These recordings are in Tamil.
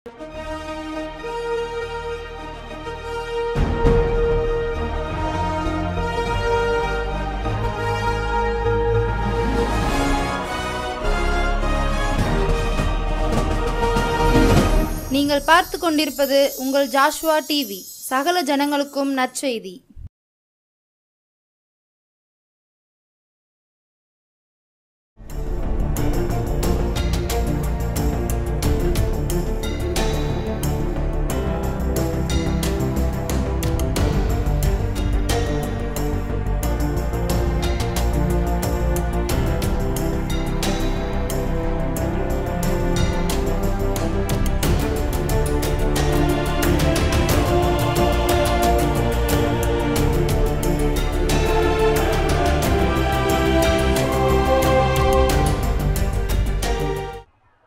நீங்கள் பார்த்து கொண்டிருப்பது உங்கள் ஜாஷ்வா டிவி. சகல ஜனங்களுக்கும் நற்செய்தி.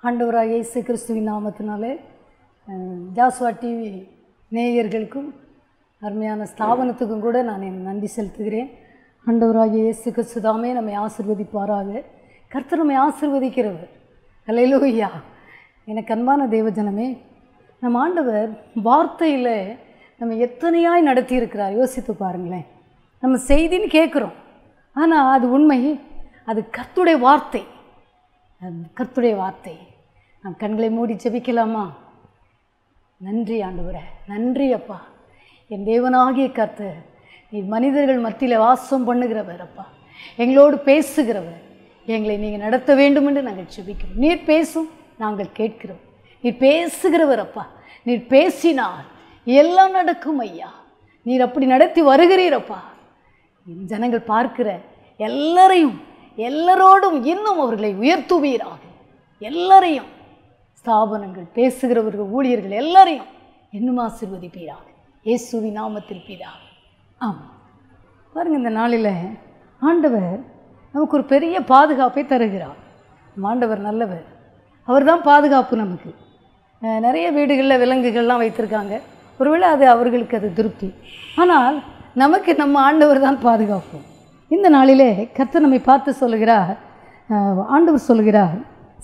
ஆண்டவராகிய இயேசு கிறிஸ்துவின் நாமத்தினாலே ஜாஷ்வா டிவி நேயர்களுக்கும் அருமையான ஸ்தாபனத்துக்கும் கூட நான் என் நன்றி செலுத்துகிறேன். ஆண்டவராகிய இயேசு கிறிஸ்து தாமே நம்மை ஆசீர்வதிப்பாராக. கர்த்தர் நம்மை ஆசீர்வதிக்கிறவர். அல்லேலூயா. எனக்கு அன்பான தேவஜனமே, நம்ம ஆண்டவர் வார்த்தையில் நம்ம எத்தனையாய் நடத்தி இருக்கிறார். யோசித்து பாருங்களேன். நம்ம செய்தின்னு கேட்குறோம், ஆனால் அது உண்மை, அது கர்த்தருடைய வார்த்தை. கர்த்தருடைய வார்த்தை. நாம் கண்களை மூடி ஜெபிக்கலாமா? நன்றி ஆண்டவரே, நன்றி அப்பா. என் தேவனாகிய கர்த்தர், நீ மனிதர்கள் மத்தியில் வாசம் பண்ணுகிறவர் அப்பா, எங்களோடு பேசுகிறவர். எங்களை நீங்கள் நடத்த வேண்டும் என்று நாங்கள் ஜெபிக்கிறோம். நீர் பேசும், நாங்கள் கேட்கிறோம். நீர் பேசுகிறவர் அப்பா. நீர் பேசினால் எல்லாம் நடக்கும் ஐயா. நீர் அப்படி நடத்தி வருகிறீரப்பா. என் ஜனங்கள் பார்க்கிற எல்லாரோடும் இன்னும் அவர்களை உயர்த்துவீராக. எல்லாரையும், ஸ்தாபனங்கள், பேசுகிறவர்கள், ஊழியர்கள் எல்லாரையும் இன்னும் ஆசீர்வதிப்பீராக. இயேசுவின் நாமத்தில் பிதாவே, ஆமாம். பாருங்கள், இந்த நாளில் ஆண்டவர் நமக்கு ஒரு பெரிய பாதுகாப்பை தருகிறார். ஆண்டவர் நல்லவர். அவர் தான் பாதுகாப்பு நமக்கு. நிறைய வீடுகளில் விலங்குகள்லாம் வைத்திருக்காங்க. ஒருவேளை அது அவர்களுக்கு அது திருப்தி. ஆனால் நமக்கு நம்ம ஆண்டவர் தான் பாதுகாப்பு. இந்த நாளிலே கர்த்தர் நம்மை பார்த்து சொல்லுகிறார். ஆண்டவர் சொல்லுகிறார்,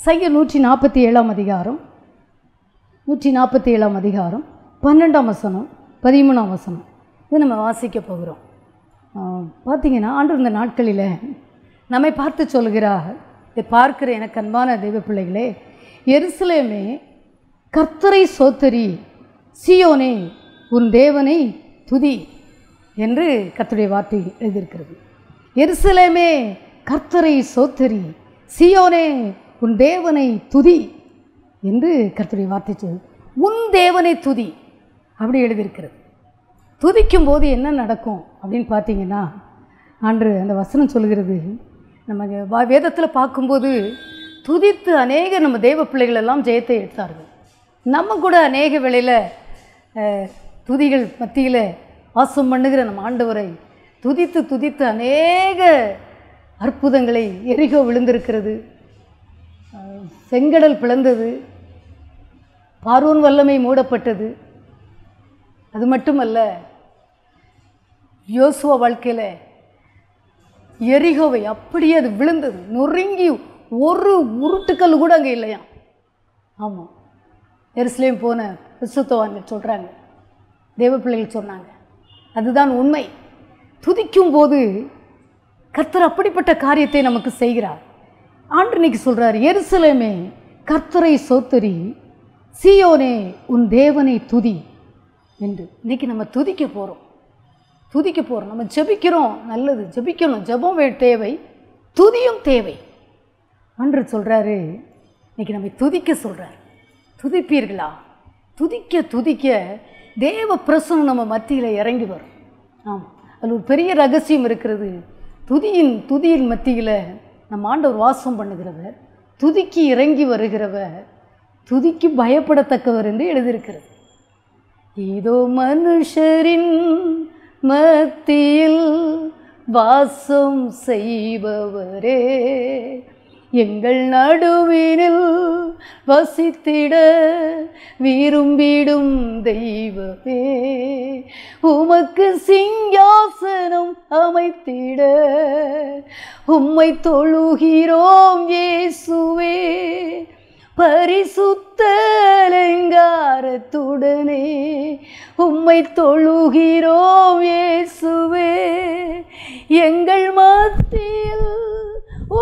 சங்கீதம் 147 அதிகாரம் 147 அதிகாரம் 12 வசனம் 13 வசனம் இது நம்ம வாசிக்க போகிறோம். பார்த்திங்கன்னா ஆண்டவர் இந்த நாட்களில் நம்மை பார்த்து சொல்லுகிறார், இதை பார்க்கிற எனக்கு அன்பான தெய்வ பிள்ளைகளே, எருசலேமே கர்த்தரை சோத்தரி, சீயோனே உன் தேவனை துதி என்று கர்த்தருடைய வார்த்தை எழுதியிருக்கிறது. எருசலேமே கர்த்தரை சோத்தரி, சீயோனே உன் தேவனை துதி என்று கர்த்தருடைய வார்த்தை சொல். உன் தேவனை துதி அப்படி எழுதியிருக்கிறது. துதிக்கும் போது என்ன நடக்கும் அப்படின்னு பார்த்தீங்கன்னா, அன்று அந்த வசனம் சொல்கிறது, நம்ம வேதத்தில் பார்க்கும்போது துதித்து அநேக நம்ம தேவ பிள்ளைகள் எல்லாம் ஜெயத்தை எடுத்தார்கள். நம்ம கூட அநேக வேளையில் துதிகள் மத்தியில் வாசம் பண்ணுகிற நம்ம ஆண்டவரை துதித்து துதித்து அநேக அற்புதங்களை, எரிகோ விழுந்திருக்கிறது, செங்கடல் பிளந்தது, பார்வோன் வல்லமை மூடப்பட்டது. அது மட்டுமல்ல, யோசுவா வாழ்க்கையில் எரிகோவை அப்படியே அது விழுந்தது, நொறுங்கி ஒரு உருட்டுக்கல் கூட அங்கே இல்லையா. ஆமாம், எருசலேம் போன விசுத்தவான்கள் சொல்கிறாங்க, தேவ பிள்ளைகள் சொன்னாங்க. அதுதான் உண்மை. துதிக்கும் போது கர்த்தர் அப்படிப்பட்ட காரியத்தை நமக்கு செய்கிறார். ஆண்டு இன்னைக்கு சொல்கிறார், எருசலேமே கர்த்தரை சோத்தரி, சீயோனே உன் தேவனை துதி என்று. இன்றைக்கி நம்ம துதிக்க போகிறோம். நம்ம ஜெபிக்கிறோம், நல்லது, ஜெபிக்கணும். ஜெபம் தேவை, துதியும் தேவை. ஆண்டு சொல்கிறாரு, இன்றைக்கி நம்ம துதிக்க சொல்கிறார். துதிப்பீர்களா? துதிக்க துதிக்க தேவ பிரசனம் நம்ம மத்தியில் இறங்கி வரும். ஆமாம், அதில் ஒரு பெரிய ரகசியம் இருக்கிறது. துதியின் மத்தியில் நம்ம ஆண்டவர் வாசம் பண்ணுகிறவர், துதிக்கு இறங்கி வருகிறவர், துதிக்கு பயப்படத்தக்கவர் என்று எழுதியிருக்கிறது. ஏதோ மனுஷரின் மத்தியில் வாசம் செய்பவரே, எங்கள் நடுவினில் வசித்திட விரும்பிடும் தெய்வமே, உமக்கு சிங்காசனம் அமைத்திட உம்மை தொழுகிறோம் இயேசுவே. பரிசுத்த அலங்காரத்துடனே உம்மை தொழுகிறோம் இயேசுவே. எங்கள் மத்தியில்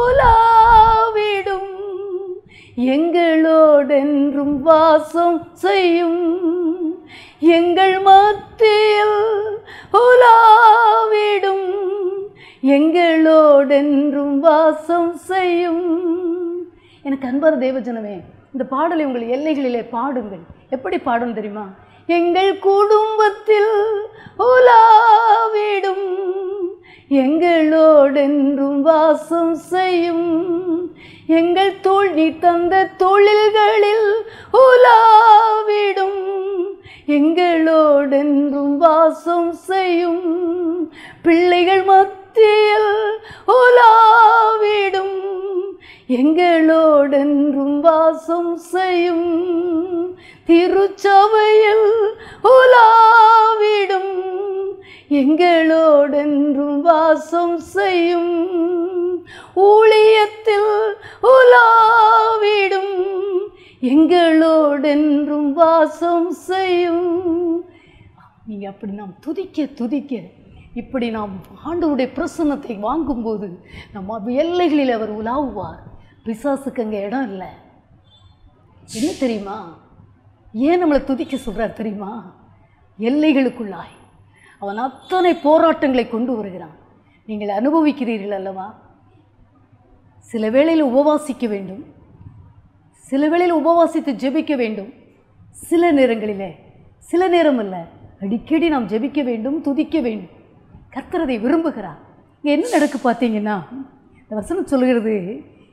உலாவிடும், எங்களோடென்றும் வாசம் செய்யும். எங்கள் மத்தியில் உலாவிடும், எங்களோடென்றும் வாசம் செய்யும். எனக்கு அன்பான தேவஜனமே, இந்த பாடலை உங்கள் எல்லைகளிலே பாடுங்கள். எப்படி பாடணும் தெரியுமா? எங்கள் குடும்பத்தில் உலாவிடும், எங்களோடென்றும் வாசம் செய்யும். எங்கள் நீ தந்த தொழில்களில் உலாவிடும், எங்களோடென்றும் வாசம் செய்யும். பிள்ளைகள் மத்தியில் உலாவிடும், எங்களோடென்றும் வாசம் செய்யும். திருச்சபையில் உலாவிடும், எங்களோடென்றும் வாசம் செய்யும். ஊழியத்தில் உலாவிடும், எங்களோடென்றும் வாசம் செய்யும். நீங்கள் அப்படி நாம் துதிக்க துதிக்க, இப்படி நாம் ஆண்டவருடைய பிரசன்னத்தை வாங்கும்போது நம்ம எல்லைகளில் அவர் உலாவுவார். பிசாசுக்கு அங்கே இடம் இல்லை. என்ன தெரியுமா? ஏன் நம்மளை துதிக்க சொல்கிறார் தெரியுமா? எல்லைகளுக்குள்ளாய் அவன் அத்தனை போராட்டங்களை கொண்டு வருகிறான். நீங்கள் அனுபவிக்கிறீர்கள் அல்லவா? சில வேளையில் உபவாசிக்க வேண்டும், சில வேளையில் உபவாசித்து ஜெபிக்க வேண்டும். சில நேரங்களில், சில நேரம் இல்லை, அடிக்கடி நாம் ஜெபிக்க வேண்டும், துதிக்க வேண்டும். கர்த்தர் அதை விரும்புகிறார். இங்கே என்ன நடக்கு பார்த்தீங்கன்னா, இந்த வசனம் சொல்கிறது,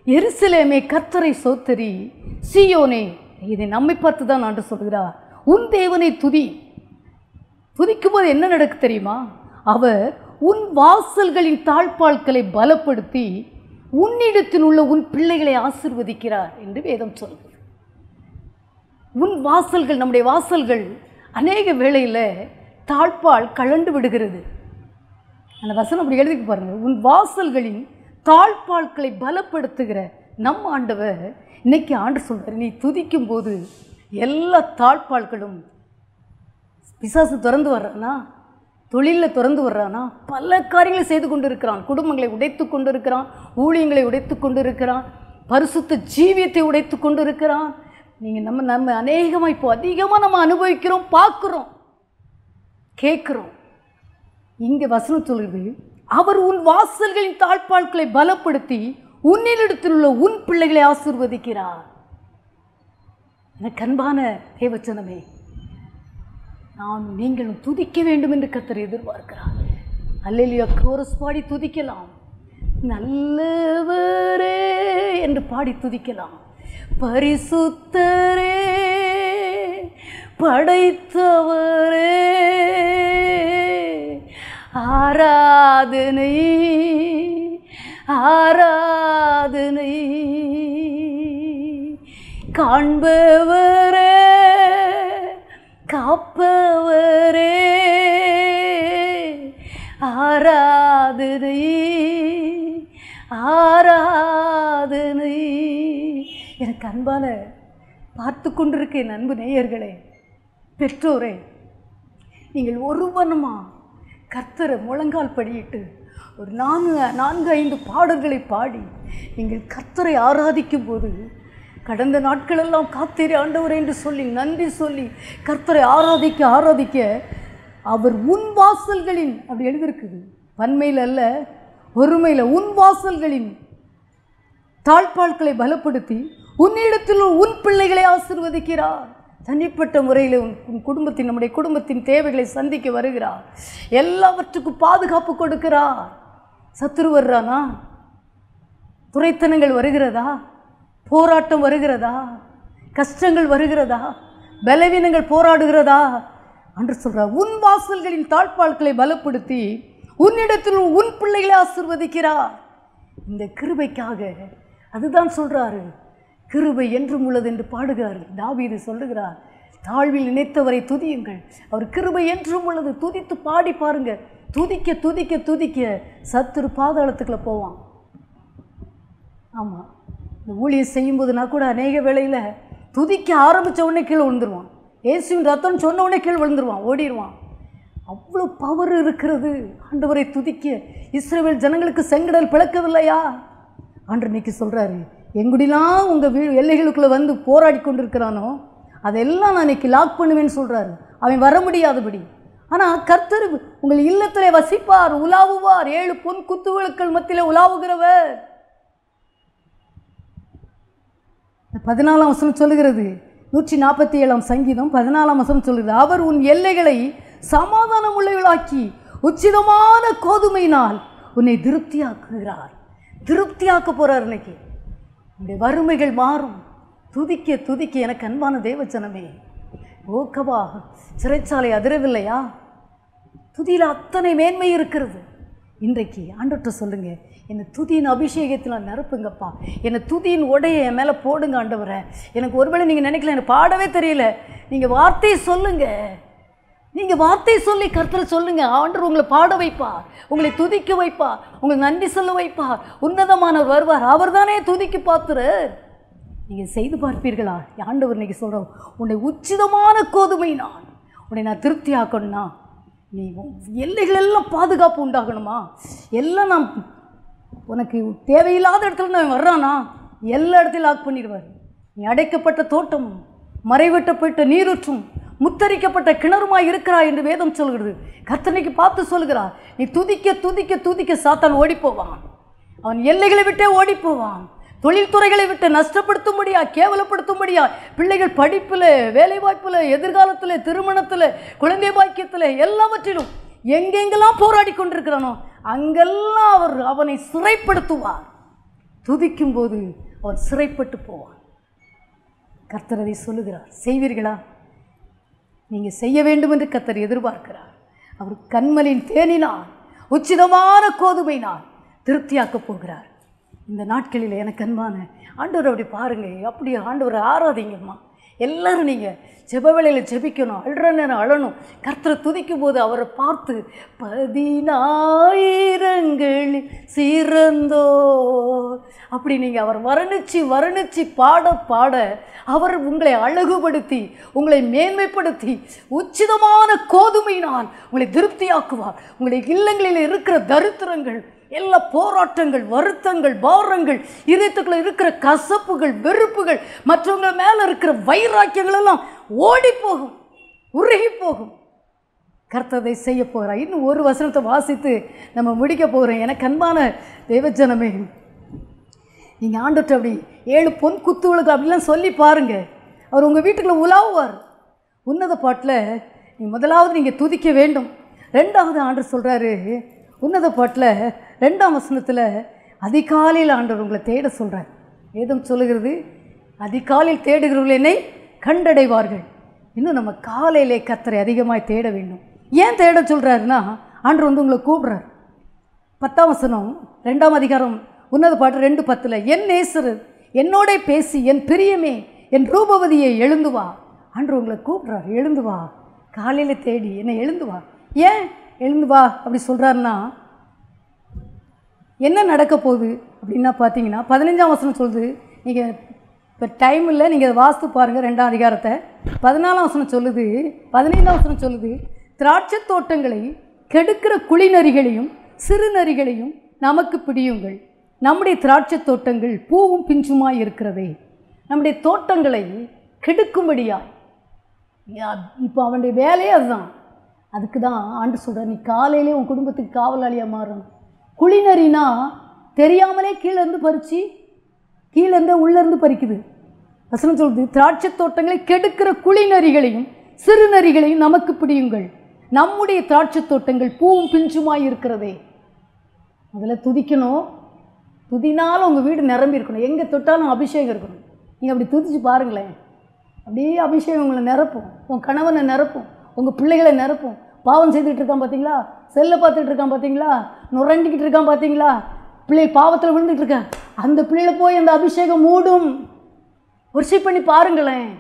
எருசலேமே கர்த்தரை சோத்தரி, சீயோனே. இதை நம்மை பார்த்து தான் ஆண்டு சொல்கிறார், உன் தேவனை துதி. துதிக்கும் போது என்ன நடக்கு தெரியுமா? அவர் உன் வாசல்களின் தாழ்பாள்களை பலப்படுத்தி உன்னிடத்தில் உள்ள உன் பிள்ளைகளை ஆசீர்வதிக்கிறார் என்று வேதம் சொல்கிறது. உன் வாசல்கள், நம்முடைய வாசல்கள் அநேக வேளையில் தாழ்பால் கழண்டு விடுகிறது. அந்த வசனம் அப்படி எழுதிக்கு பாருங்கள். உன் வாசல்களின் தாழ்பால்களை பலப்படுத்துகிற நம் ஆண்டவர் இன்னைக்கு ஆண்டு சொல்கிறார், நீ துதிக்கும் போது எல்லா தாழ்பால்களும், பிசாசு திறந்து வர்றானா, தொழிலில் திறந்து வர்றானா, பல காரியங்களை செய்து கொண்டு இருக்கிறான். குடும்பங்களை உடைத்து கொண்டு இருக்கிறான், ஊழியங்களை உடைத்து கொண்டு இருக்கிறான், பரிசுத்த ஜீவியத்தை உடைத்து கொண்டு இருக்கிறான். நீங்கள் நம்ம அநேகமாக இப்போ அதிகமாக நம்ம அனுபவிக்கிறோம், பார்க்குறோம், கேட்குறோம். இங்கே வசனம் சொல்கிறது, அவர் உன் வாசல்களின் தாழ்பால்களை பலப்படுத்தி உன்னிடத்தில் உள்ள உன் பிள்ளைகளை ஆசீர்வதிக்கிறார். எனக்கு அன்பான தேவச்சனமே, நான் நீங்களும் துதிக்க வேண்டும் என்று கர்த்தர் எதிர்பார்க்கிறார். அல்லேலூயா கோரஸ் பாடி துதிக்கலாம், நல்லவரே என்று பாடி துதிக்கலாம். பரிசுத்தரே, படைத்தவரே, ஆராதனை ஆராதனை. காண்பவரே, காப்பவரே, ஆராதனை ஆராதனை. எனக்கு அன்பான பார்த்து கொண்டிருக்க என் அன்பு நேயர்களே, பெற்றோரே, நீங்கள் ஒரு மனமா கர்த்தரை முழங்கால் படியிட்டு ஒரு 4-5 பாடல்களை பாடி நீங்கள் கர்த்தரை ஆராதிக்கும் போது, கடந்த நாட்களெல்லாம் காத்தேரி ஆண்டவரே என்று சொல்லி நன்றி சொல்லி கர்த்தரை ஆராதிக்க ஆராதிக்க, அவர் உன் வாசல்களின், அப்படி எழுதியிருக்குது, பன்மையில் அல்ல ஒருமையில், உன் வாசல்களின் தாழ்பால்களை பலப்படுத்தி உன்னிடத்தில் உன் பிள்ளைகளை ஆசீர்வதிக்கிறார். தனிப்பட்ட முறையில் உன் குடும்பத்தின், நம்முடைய குடும்பத்தின் தேவைகளை சந்திக்க வருகிறார். எல்லாவற்றுக்கும் பாதுகாப்பு கொடுக்கிறார். சத்துரு வர்றானா? துரைத்தனங்கள் வருகிறதா? போராட்டம் வருகிறதா? கஷ்டங்கள் வருகிறதா? பலவீனங்கள் போராடுகிறதா? என்று சொல்கிறார், உன் வாசல்களின் தாழ்பால்களை பலப்படுத்தி உன்னிடத்தில் உன் பிள்ளைகளை ஆசீர்வதிக்கிறார். இந்த கிருபைக்காக அதுதான் சொல்கிறாரு, கிருபை என்றும் உள்ளது என்று பாடுகிறார் தாவீது. சொல்லுகிறார், தாழ்வில் நினைத்தவரை துதியுங்கள், அவர் கிருபை என்றும் உள்ளது. துதித்து பாடி பாருங்க. துதிக்க துதிக்க துதிக்க சத்துரு பாதாளத்துக்குள்ள போவான். ஆமாம், இந்த ஊழியம் செய்யும்போதுனா கூட அநேக வேளையில் துதிக்க ஆரம்பித்த உடனே கீழே விழுந்துருவான். இயேசுவின் ரத்தம் சொன்ன உடனே கீழே விழுந்துருவான், ஓடிடுவான். அவ்வளோ பவர் இருக்கிறது ஆண்டவரை துதிக்க. இஸ்ரவேல் ஜனங்களுக்கு செங்கடல் பிளக்கவில்லையா? ஆண்டவர் இன்னைக்கு சொல்கிறாரு, எங்குடிலாம் உங்கள் எல்லைகளுக்குள்ளே வந்து போராடி கொண்டிருக்கிறானோ அதெல்லாம் நான் இன்னைக்கு லாக் பண்ணுவேன்னு சொல்கிறாரு. அவன் வர முடியாதபடி. ஆனால் கர்த்தர் உங்கள் இல்லத்திலே வசிப்பார், உலாவுவார். 7 பொன் குத்துவிளக்குகள் மத்தியில் உலாவுகிறவர். 14ஆம் வசனம் சொல்லுகிறது, 147ஆம் சங்கீதம் 14ஆம் வசனம் சொல்லுகிறது, அவர் உன் எல்லைகளை சமாதானம் உள்ளவளாக்கி உச்சிதமான கோதுமையினால் உன்னை திருப்தியாக்குகிறார். திருப்தியாக்க போகிறார். இன்னைக்கு உன்னுடைய வறுமைகள் மாறும். துதிக்க துதிக்க எனக்கு அன்பான தேவஜனமே, ஓகவா சிறைச்சாலை அதிரவில்லையா? துதியில் அத்தனை மேன்மை இருக்கிறது. இன்றைக்கு ஆண்டவர்கிட்ட சொல்லுங்க, என்னை துதியின் அபிஷேகத்தில் நிரப்புங்கப்பா, என்னை துதியின் உடைய என் மேலே போடுங்க ஆண்டவரை. எனக்கு ஒருவேளை நீங்கள் நினைக்கல எனக்கு பாடவே தெரியல, நீங்கள் வார்த்தையை சொல்லுங்க. நீங்கள் வார்த்தை சொல்லி கர்த்தரை சொல்லுங்க. ஆண்டவர் உங்களை பாட வைப்பார், உங்களை துதிக்க வைப்பார், உங்களுக்கு நன்றி சொல்ல வைப்பார். உன்னதமானவர் வருவார், அவர் தானே துதிக்கு பாத்திரர். நீங்கள் செய்து பார்ப்பீர்களா? ஆண்டவர் இன்னைக்கு சொல்கிறோம், உன்னை உச்சிதமான கோதுமை உன்னை நான் திருப்தி ஆக்கணும்னா நீ எல்லைகளெல்லாம் பாதுகாப்பு உண்டாகணுமா? எல்லாம் நான் உனக்கு தேவையில்லாத இடத்துல நான் வர்றானா எல்லா இடத்தையும் லாக் பண்ணிடுவார். நீ அடைக்கப்பட்ட தோட்டமும் மறைவெட்டப்பட்ட நீரூற்றும் முத்தரிக்கப்பட்ட கிணறுமாய் இருக்கிறாய் என்று வேதம் சொல்கிறது. கர்த்தனைக்கு பார்த்து சொல்கிறார், நீ துதிக்க துதிக்க துதிக்க சாத்தான் ஓடிப்போவான். அவன் எல்லைகளை விட்டே ஓடிப்போவான். தொழில்துறைகளை விட்டு நஷ்டப்படுத்தும்படியா, கேவலப்படுத்தும்படியா, பிள்ளைகள் படிப்பில், வேலை வாய்ப்பில், எதிர்காலத்தில், திருமணத்தில், குழந்தை பாக்கியத்தில், எல்லாவற்றிலும் எங்கெங்கெல்லாம் போராடி கொண்டிருக்கிறானோ அங்கெல்லாம் அவர் அவனை சிறைப்படுத்துவார். துதிக்கும் போது அவன் சிறைப்பட்டு போவான். கர்த்தர் அதை சொல்லுகிறார். செய்வீர்களா? நீங்கள் செய்ய வேண்டும் என்று கர்த்தர் எதிர்பார்க்கிறார். அவர் கண்மலின் தேனினால் உச்சிதமான கோதுமையினால் திருப்தியாக்கப் போகிறார். இந்த நாட்களில் எனக்கு அன்பான ஆண்டவர் அப்படி பாருங்கள், அப்படி ஆண்டவரை ஆராதிங்கம்மா. எல்லோரும் நீங்கள் ஜெப வேளையில் ஜெபிக்கணும், அழுற நேரம் அழணும். கர்த்தரை துதிக்கும் போது அவரை பார்த்து 10,000 சிறந்தோ அப்படி நீங்கள் அவர் வர்ணிச்சு பாட பாட அவர் உங்களை அழகுபடுத்தி, உங்களை மேன்மைப்படுத்தி, உச்சிதமான கோதுமையினால் உங்களை திருப்தியாக்குவார். உங்களுடைய இல்லங்களில் இருக்கிற தரித்திரங்கள், எல்லா போராட்டங்கள், வருத்தங்கள், பாரங்கள், இதயத்துக்குள்ள இருக்கிற கசப்புகள், வெறுப்புகள், மற்றவங்க மேலே இருக்கிற வைராக்கியங்கள் எல்லாம் ஓடி போகும், உருகி போகும். கர்த்தரை செய்ய போகிறார். இன்னும் ஒரு வசனத்தை வாசித்து நம்ம முடிக்க போகிறோம். எனக்கு அன்பான தேவஜனமே, நீங்கள் ஆண்டவர்கிட்ட அப்படி 7 பொன் குத்துவிளக்கு அப்படிலாம் சொல்லி பாருங்கள். அவர் உங்கள் வீட்டுக்குள்ளே உலாவுவார். உன்னத பாட்டில் முதலாவது நீங்கள் துதிக்க வேண்டும். 2வது ஆண்டவர் சொல்கிறாரு உன்னத பாட்டில் 2ஆம் வசனத்தில், அதிகாலையில் ஆண்டவர் உங்களை தேட சொல்கிறார். வேதம் சொல்லுகிறது, அதிகாலையில் தேடுகிறவர்கள் என்னை கண்டடைவார்கள். இன்னும் நம்ம காலையிலே கர்த்தரை அதிகமாக தேட வேண்டும். ஏன் தேட சொல்கிறாருன்னா, ஆண்டவர் உங்களை கூப்பிட்றார். 10ஆம் வசனம் 2ஆம் அதிகாரம் உன்னத பாட்டு 2:10, என் நேசர் என்னோட பேசி, என் பிரியமே, என் ரூபவதியை எழுந்து வா. ஆண்டவர் உங்களை கூப்பிட்றார், எழுந்து வா. காலையில் தேடி என்னை எழுந்து வா. ஏன் எழுந்து வா அப்படி சொல்கிறாருன்னா, என்ன நடக்க போகுது அப்படின்னா பார்த்தீங்கன்னா 15ஆம் வசனம் சொல்லுது. நீங்கள் இப்போ டைம் இல்லை, நீங்கள் அதை வாஸ்து பாருங்கள் 2ஆம் அதிகாரத்தை. 14ஆம் வசனம் சொல்லுது, 15ஆம் வசனம் சொல்லுது, திராட்சை தோட்டங்களை கெடுக்கிற குழிநரிகளையும் சிறு நரிகளையும் நமக்கு பிடியுங்கள். நம்முடைய திராட்சை தோட்டங்கள் பூவும் பிஞ்சுமாய் இருக்கிறதே. நம்முடைய தோட்டங்களை கெடுக்கும்படியாய், இப்போ அவனுடைய வேலையே அதுதான். அதுக்கு தான் ஆண்டு சொல்கிற, நீ காலையிலே உன் குடும்பத்துக்கு காவலாளியாக மாறணும். குழிநரினா தெரியாமலே கீழேருந்து பறித்து, கீழேருந்து உள்ளேருந்து பறிக்குது. வசனம் சொல்லுது, திராட்சை தோட்டங்களை கெடுக்கிற குழிநரிகளையும் சிறு நரிகளையும் நமக்கு பிடியுங்கள். நம்முடைய திராட்சை தோட்டங்கள் பூவும் பிஞ்சுமாய் இருக்கிறதே. அதில் துதிக்கணும். துதினாலும் உங்கள் வீடு நிரம்பி இருக்கணும். எங்கே தொட்டாலும் அபிஷேகம் இருக்கணும். நீங்கள் அப்படி துதிச்சு பாருங்களேன், அப்படியே அபிஷேகம் உங்களை நிரப்பும். உங்கள் கணவனை நிரப்பும், உங்கள் பிள்ளைகளை நிரப்பும். பாவம் செய்துட்டு இருக்கான் பார்த்தீங்களா, செல்லை பார்த்துட்டு இருக்கான் பார்த்தீங்களா, நுரண்டிக்கிட்டு இருக்கான் பார்த்தீங்களா, பிள்ளை பாவத்தில் விழுந்துட்டு இருக்கேன், அந்த பிள்ளைகளை போய் அந்த அபிஷேகம் மூடும். வர்ஷிப் பண்ணி பாருங்களேன்,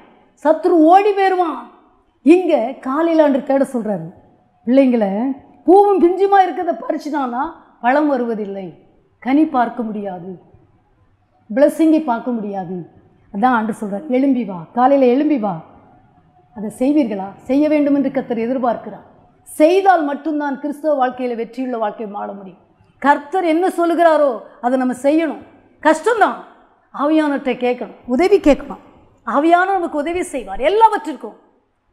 சத்துரு ஓடி போயிடுவான். இங்கே காலையில் ஆண்டு தேட சொல்கிறாரு, பிள்ளைங்களை பூவும் பிஞ்சுமா இருக்கிறத பறிச்சுட்டானா பழம் வருவதில்லை, கனி பார்க்க முடியாது. பிளஸ்ஸிங்கை பார்க்க முடியாது. அதான் ஆண்டு சொல்கிறார், எழும்பி வா, காலையில் எழும்பி வா. அதை செய்வீர்களா? செய்ய வேண்டும் என்று கர்த்தர் எதிர்பார்க்கிறார். செய்தால் மட்டும்தான் கிறிஸ்தவ வாழ்க்கையில் வெற்றியுள்ள வாழ்க்கை வாழ முடியும். கர்த்தர் என்ன சொல்லுகிறாரோ அதை நம்ம செய்யணும். கஷ்டம்தான், ஆவியானவர்கிட்ட கேட்கணும், உதவி கேட்கணும். ஆவியானவர் நமக்கு உதவி செய்வார் எல்லாவற்றிற்கும்.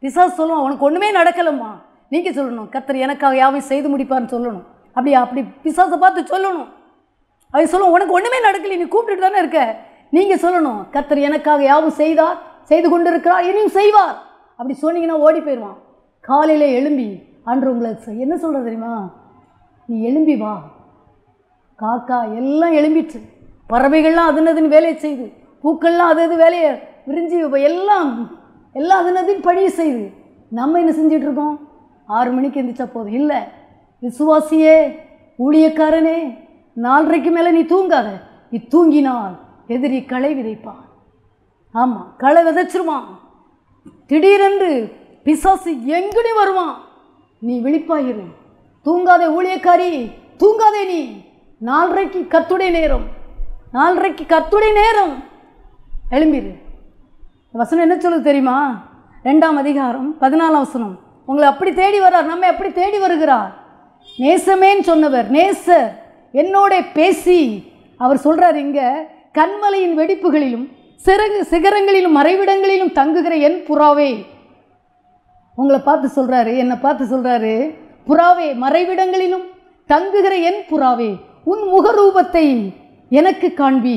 பிசாசு சொல்லுவான், உனக்கு ஒன்றுமே நடக்கலம்மா, நீங்கள் சொல்லணும், கர்த்தர் எனக்காக யாவையும் செய்து முடிப்பார்னு சொல்லணும். அப்படி பிசாசை பார்த்து சொல்லணும். அவன் சொல்லுவான், உனக்கு ஒன்றுமே நடக்கல, நீ கூப்பிட்டுட்டு தானே இருக்க. நீங்கள் சொல்லணும், கர்த்தர் எனக்காக யாவும் செய்தார், செய்து கொண்டு இருக்கிறார், இனியும் செய்வார். அப்படி சொன்னீங்கன்னா ஓடி போயிடுவான். காலையில் எழும்பி ஆண்டு உங்களை என்ன சொல்கிறது தெரியுமா? நீ எழும்பி வா. காக்கா எல்லாம் எழும்பிட்டு, பறவைகள்லாம் அதுனதுன்னு வேலையை செய்து, பூக்கள்லாம் அது வேலையை விரிஞ்சு எல்லாம் அதுனதுன்னு பழிய செய்து, நம்ம என்ன செஞ்சிட்ருக்கோம்? 6 மணிக்கு எந்திரிச்சா போதும். இல்லை, விசுவாசியே, ஊழியக்காரனே, 4:30க்கு மேலே நீ தூங்காத. நீ தூங்கினால் எதிரி களை விதைப்பான். ஆமாம், களை விதைச்சிருவான். திடீரென்று பிசாசு எங்கடி வருவான். நீ விழிப்பாயிரு. தூங்காதே ஊழியக்காரி, தூங்காதே. நீ 4:30க்கு கர்த்தருடைய நேரம், 4:30க்கு கர்த்தருடைய நேரம். எழும்பிடு. வசனம் என்ன சொல்லுது தெரியுமா? 2ஆம் அதிகாரம் 14ஆம் வசனம். உங்களை அப்படி தேடி வர்றார், நம்ம எப்படி தேடி வருகிறார். நேசமேன்னு சொன்னவர், நேசர் என்னோட பேசி அவர் சொல்கிறார் இங்கே, கண்மலையின் வெடிப்புகளிலும் சிகரங்களிலும் மறைவிடங்களிலும் தங்குகிற என் புறாவே. உங்களை பார்த்து சொல்கிறாரு, என்னை பார்த்து சொல்கிறாரு, புறாவே, மறைவிடங்களிலும் தங்குகிற என் புறாவே, உன் முகரூபத்தை எனக்கு காண்பி,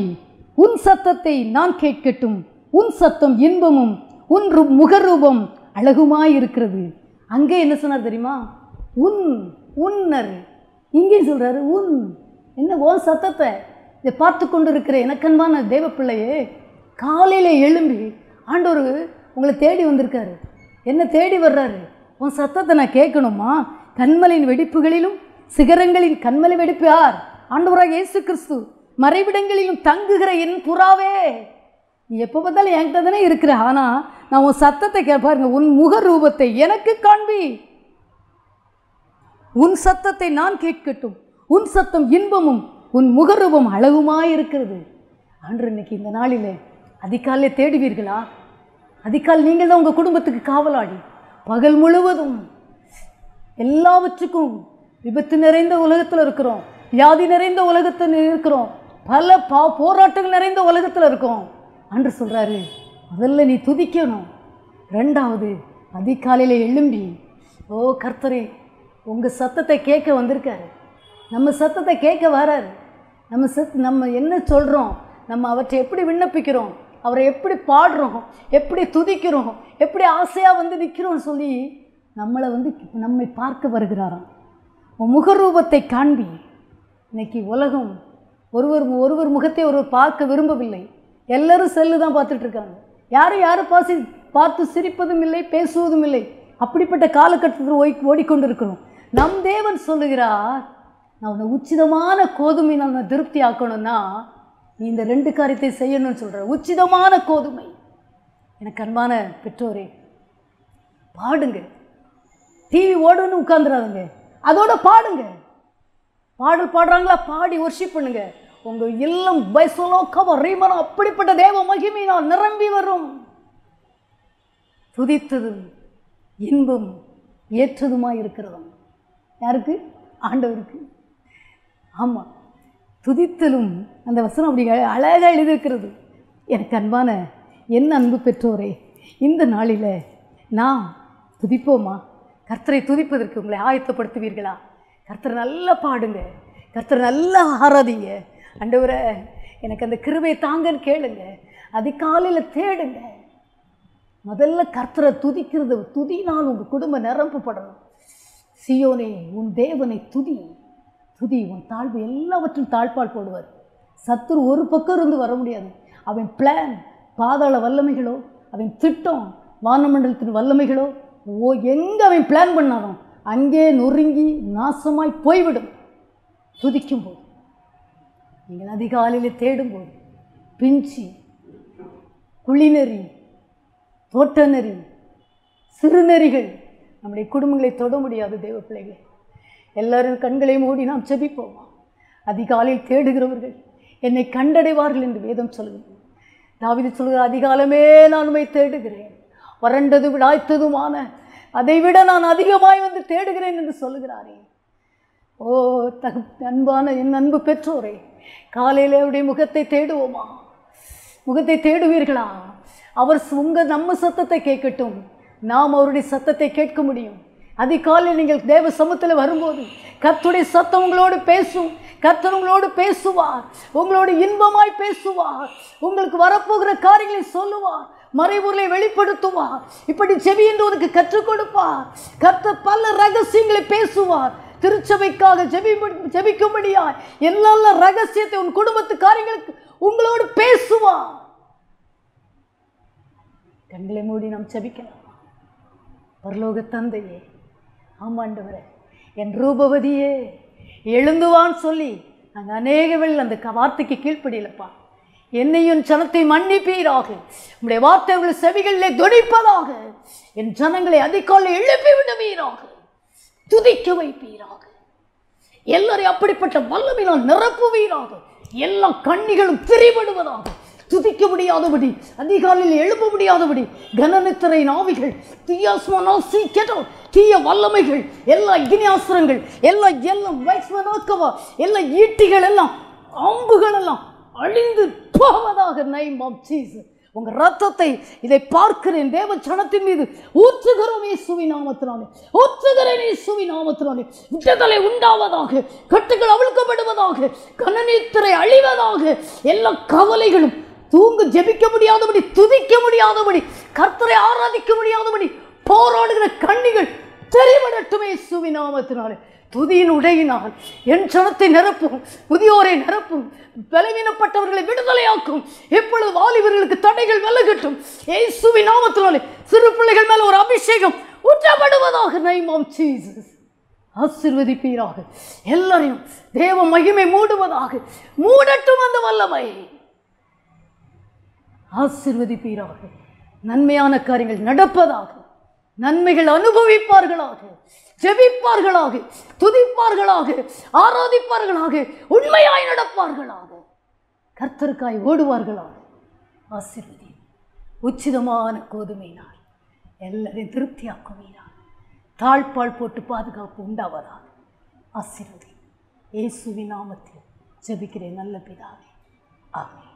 உன் சத்தத்தை நான் கேட்கட்டும். உன் சத்தம் இன்பமும் உன் முகரூபம் அழகுமாயிருக்கிறது. அங்கே என்ன சொன்னார் தெரியுமா? உன்னர். இங்கே சொல்கிறாரு உன். என்ன உன் சத்தத்தை இதை பார்த்து கொண்டு இருக்கிற எனக்கன்பான தேவ பிள்ளையே, காலையில் எழும்பி ஆண்டவர் உங்களை தேடி வந்திருக்காரு. என்ன தேடி வர்றாரு? உன் சத்தத்தை நான் கேட்கணுமா? கண்மலையின் வெடிப்புகளிலும் சிகரங்களின் கண்மலை வெடிப்பு யார்? ஆண்டவராக இயேசு கிறிஸ்து. மறைவிடங்களிலும் தங்குகிற என் புறாவே, நீ எப்போ பார்த்தாலும் என்கிட்ட தானே இருக்கிற. ஆனால் நான் உன் சத்தத்தை பாருங்க, உன் முக ரூபத்தை எனக்கு காண்பி, உன் சத்தத்தை நான் கேட்கட்டும். உன் சத்தம் இன்பமும் உன் முகரூபம் அழகுமாயிருக்கிறது. ஆண்டு இன்னைக்கு இந்த நாளில் அதிகாலையே தேடுவீர்களா? அதிகாலை நீங்கள் தான் உங்கள் குடும்பத்துக்கு காவலாடி. பகல் முழுவதும் எல்லாவற்றுக்கும் விபத்து நிறைந்த உலகத்தில் இருக்கிறோம், வியாதி நிறைந்த உலகத்தில் இருக்கிறோம், பல போராட்டங்கள் நிறைந்த உலகத்தில் இருக்கோம். அன்று சொல்கிறாரு, முதல்ல நீ துதிக்கணும். 2வது, அதிகாலையில் எழும்பி, ஓ கர்த்தரே, உங்கள் சத்தத்தை கேட்க வந்திருக்காரு. நம்ம சத்தத்தை கேட்க வராரு. நம்ம என்ன சொல்கிறோம், நம்ம அவற்றை எப்படி விண்ணப்பிக்கிறோம், அவரை எப்படி பாடுறோம், எப்படி துதிக்கிறோம், எப்படி ஆசையாக வந்து நிற்கிறோம்னு சொல்லி நம்மை பார்க்க வருகிறாராம். உன் முகரூபத்தை காண்பி. இன்னைக்கு உலகம் ஒருவர் முகத்தை ஒருவர் பார்க்க விரும்பவில்லை. எல்லோரும் செல்லு தான் பார்த்துட்ருக்காங்க. யாரும் பார்த்து சிரிப்பதும் இல்லை, பேசுவதும் இல்லை. அப்படிப்பட்ட காலகட்டத்தில் ஓடிக்கொண்டு இருக்கிறோம். நம் தேவன் சொல்லுகிறார், நான் உன்னை உச்சிதமான கோதுமை நான் திருப்தி ஆக்கணும்னா நீ இந்த 2 காரியத்தை செய்யணும்னு சொல்கிற. உச்சிதமான கோதுமை. எனக்கு அன்பான பெற்றோரே, பாடுங்க. டிவி ஓடுன்னு உட்காந்துடாதுங்க, அதோட பாடுங்க. பாடல் பாடுறாங்களா, பாடி ஒர்ஷிப் பண்ணுங்க. உங்கள் இல்லம் பைசலோக்கவ ரீமனம் அப்படிப்பட்ட தேவ மகிமையினால் நிரம்பி வரும். துதித்ததும் இன்பம் ஏற்றதுமாய் இருக்கிறதும் யாருக்கு? ஆண்டவருக்கு. ஆமாம், துதித்தலும் அந்த வசனம் அப்படி அழகாக எழுதியிருக்கிறது. எனக்கு அன்பான என் அன்பு பெற்றோரே, இந்த நாளில் நான் துதிப்போமா? கர்த்தரை துதிப்பதற்கு உங்களை ஆயத்தப்படுத்துவீர்களா? கர்த்தரை நல்லா பாடுங்க, கர்த்தரை நல்லா ஆராதிங்க. ஆண்டவரே, எனக்கு அந்த கிருபையை தாங்கன்னு கேளுங்க. அதிகாலையில் தேடுங்க. முதல்ல கர்த்தரை துதிக்கிறது, துதினால் உங்கள் குடும்பம் நிரம்பப்படணும். சியோனே, உன் தேவனை துதி, துதி. உன் தாழ்வு எல்லாவற்றும் தாழ்பால் போடுவார். சத்துரு ஒரு பக்கம் இருந்து வர முடியாது. அவன் பிளான், பாதாள வல்லமைகளோ, அவன் திட்டம், வானமண்டலத்தின் வல்லமைகளோ, எங்கே அவன் பிளான் பண்ணாலும் அங்கே நொறுங்கி நாசமாய் போய்விடும். துதிக்கும்போது, நீங்கள் அதிகாலையில் தேடும்போது, பிஞ்சி, குழிநெறி, தோட்டநெறி, சிறுநெறிகள் நம்முடைய குடும்பங்களை தொட முடியாது. தேவ பிள்ளைகளை, எல்லோரும் கண்களை மூடி நாம் செபிப்போமா? அதிகாலையில் தேடுகிறவர்கள், என்னை கண்டடைவார்கள் என்று வேதம் சொல்கிறது. தாவீது சொல்கிற, அதிகாலமே நான் உம்மை தேடுகிறேன், வறண்டது விடாய்த்ததுமான அதைவிட நான் அதிகமாய் வந்து தேடுகிறேன் என்று சொல்லுகிறாரே. ஓ அன்பான என் அன்பு பெற்றோரே, காலையில் அவருடைய முகத்தை தேடுவோமா? முகத்தை தேடுவீர்களா? அவர் நம்ம சத்தத்தை கேட்கட்டும், நாம் அவருடைய சத்தத்தை கேட்க முடியும். அதிகாலையில் நீங்கள் தேவ சமூகத்தில் வரும்போது கர்த்தருடைய சத்தம் உங்களோடு பேசும். கர்த்தர் உங்களோடு பேசுவார், உங்களோடு இன்பமாய் பேசுவார், உங்களுக்கு வரப்போகிற காரியங்களை சொல்லுவார், மறைபொருளை வெளிப்படுத்துவார். இப்படி செவி என்று உனக்கு கற்றுக் கொடுப்பார். கர்த்தர் பல ரகசியங்களை பேசுவார். திருச்சபைக்காக ஜெபிக்கும்படியாய் எல்லா ரகசியத்தை உன் குடும்பத்து காரியங்களுக்கு உங்களோடு பேசுவார். கண்களை மூடி நாம் ஜெபிக்கலாம். பரலோக தந்தையே, ஆமாண்டவரே, என் ரூபவதியே எழுந்துவான்னு சொல்லி நாங்கள் அநேக வேளை அந்த வார்த்தைக்கு கீழ்ப்படியிலப்பா. என்னையும் ஜனத்தை மன்னிப்பீராக. உங்களுடைய வார்த்தைகள் செவிகளிலே தொனிப்பதாக. என் ஜனங்களை அதிகாலை எழுப்பி விடுவீராக, துதிக்க வைப்பீராக. எல்லாரையும் அப்படிப்பட்ட வல்லமையினால் நிரப்புவீராக. எல்லா கண்ணிகளும் திரிபடுவதாக. துதிக்க முடியாதபடி, அதிகாலையில் எழுப்ப முடியாதபடி கனநித்திரை நாவிகள், தீய வல்லமைகள், எல்லா இகினியாசுரங்கள், எல்லா ஈட்டிகள் எல்லாம், அம்புகள் எல்லாம் அழிந்து போவதாக. Name of Jesus. உங்க ரத்தத்தை இதை பார்க்கிறேன் தேவ ஜனத்தின் மீது ஊற்றுகிறோம் இயேசுவின் நாமத்தினாலே. ஊற்றுகிறேன் இயேசுவின் நாமத்தினாலே. விடுதலை உண்டாவதாக, கட்டுகள் அவிழ்க்கப்படுவதாக, கனநித்திரை அழிவதாக. எல்லா கவலைகளும், தூங்க ஜெபிக்க முடியாதபடி, துதிக்க முடியாதபடி, கர்த்தரை ஆராதிக்க முடியாதபடி போராடுகிற கண்ணிகள் தெரிவடட்டுமே இயேசுவின் நாமத்தினாலே. துதியின் உடையினால் என் ஜனத்தை நிரப்பும், முதியோரை நிரப்பும், பலவீனப்பட்டவர்களை விடுதலையாக்கும். இப்பொழுது வாலிபர்களுக்கு தடைகள் விலகட்டும் இயேசுவின் நாமத்தினாலே. சிறு பிள்ளைகள் மேல ஒரு அபிஷேகம் ஊற்றப்படுவதாக. Naim of Jesus. ஆசீர்வதிப்பீராக. எல்லாரையும் தேவ மகிமை மூடுவதாக. மூடட்டும் அந்த வல்லமை. ஆசீர்வதிப்பீராக. நன்மையான காரியங்கள் நடப்பதாக. நன்மைகள் அனுபவிப்பார்களாக, ஜெபிப்பார்களாக, துதிப்பார்களாக, ஆராதிப்பார்களாக, உண்மையாய் நடப்பார்களாக, கர்த்தருக்காய் ஓடுவார்களாக. ஆசீர்வதி. உச்சிதமான கோதுமையினால் எல்லாரையும் திருப்தியாக்குவீராக. தாழ்பால் போட்டு பாதுகாப்பு உண்டாவதாக. ஆசீர்வதி. இயேசுவின் நாமத்தில் ஜெபிக்கிறேன் நல்ல பிதாவே. ஆமென்.